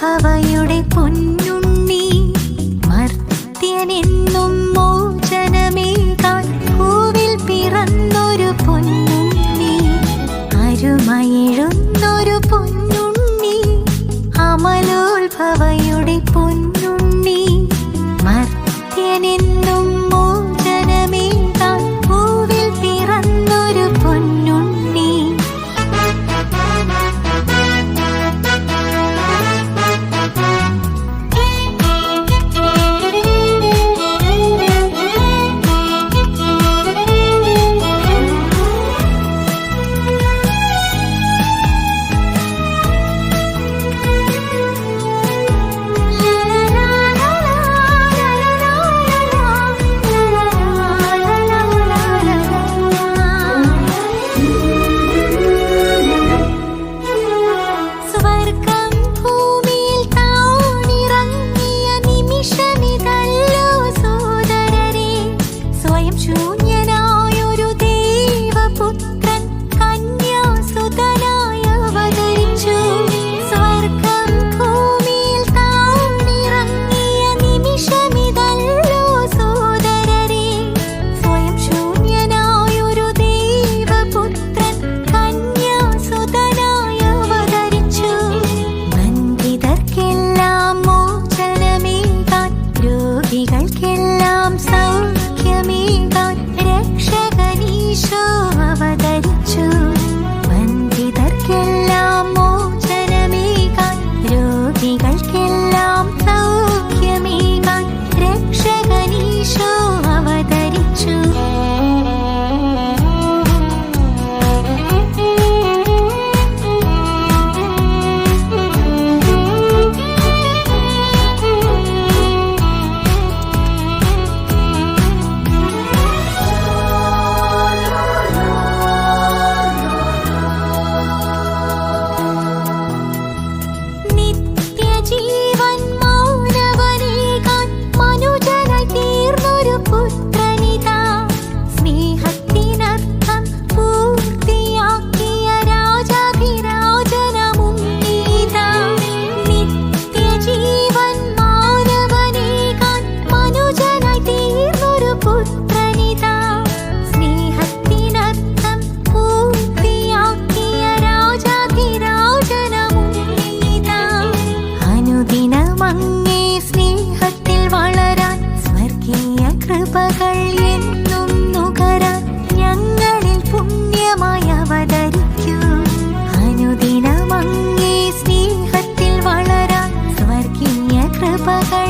ഭവയുടെ പൊന്നുണ്ണി മർത്യനെന്നും മോചനമേകാൻ ഭൂവിൽ പിറന്നൊരു പൊന്നുണ്ണി അരുമയെഴുന്നൊരു പൊന്നുണ്ണി അമലോത്ഭവയുടെ പൊന്നുണ്ണി മർത്യനെന്നും മോചനമേകാൻ ഭൂവിൽ പിറന്നൊരു പൊന്നുണ്ണി ശൂന്യനായൊരു ദേവപുത്രൻ കന്യാസുതനായി അവതരിച്ചു. സ്വർഗം ഭൂമിയിൽ താണിറങ്ങിയ നിമിഷമിതല്ലോ സോദരരേ. സ്വയം ശൂന്യനായൊരു ദേവപുത്രൻ കന്യാസുതനായി അവതരിച്ചു. ബന്ധിതർക്കെല്ലാം മോചനമേകാൻ രോഗികൾക്കെല്ലാം സൗഖ്യമേകാൻ രക്ഷകനീശോ അവതരിച്ചു. ബന്ധിതർക്കെല്ലാം മോചനമേകാൻ രോഗികൾക്കെല്ലാം സൗഖ്യമേകാൻ രക്ഷകനീശോ അവതരിച്ചു. നിത്യജീവൻ മാനവനേകാൻ മനുജനായി തീർന്നൊരു പുത്രനിതാ. സ്നേഹത്തിനർത്ഥം പൂർത്തിയാക്കിയ രാജാധിരാജനമുന്നീതാ. നിത്യജീവൻ മാനവനേകാൻ മനുജനായി തീർന്നൊരു പുത്രനിതാ. സ്നേഹത്തിനർത്ഥം പൂർത്തിയാക്കിയ രാജാധിരാജനമുന്നീതാ. അനുദിനമങ്ങേ സ്നേഹത്തിൽ വളരാൻ സ്വർഗീയ കൃപകൾ എന്നും നുകരാൻ ഞങ്ങളിൽ പുണ്യമായി അവതരിക്കൂ. അനുദിനമങ്ങേ സ്നേഹത്തിൽ വളരാൻ സ്വർഗീയ കൃപകൾ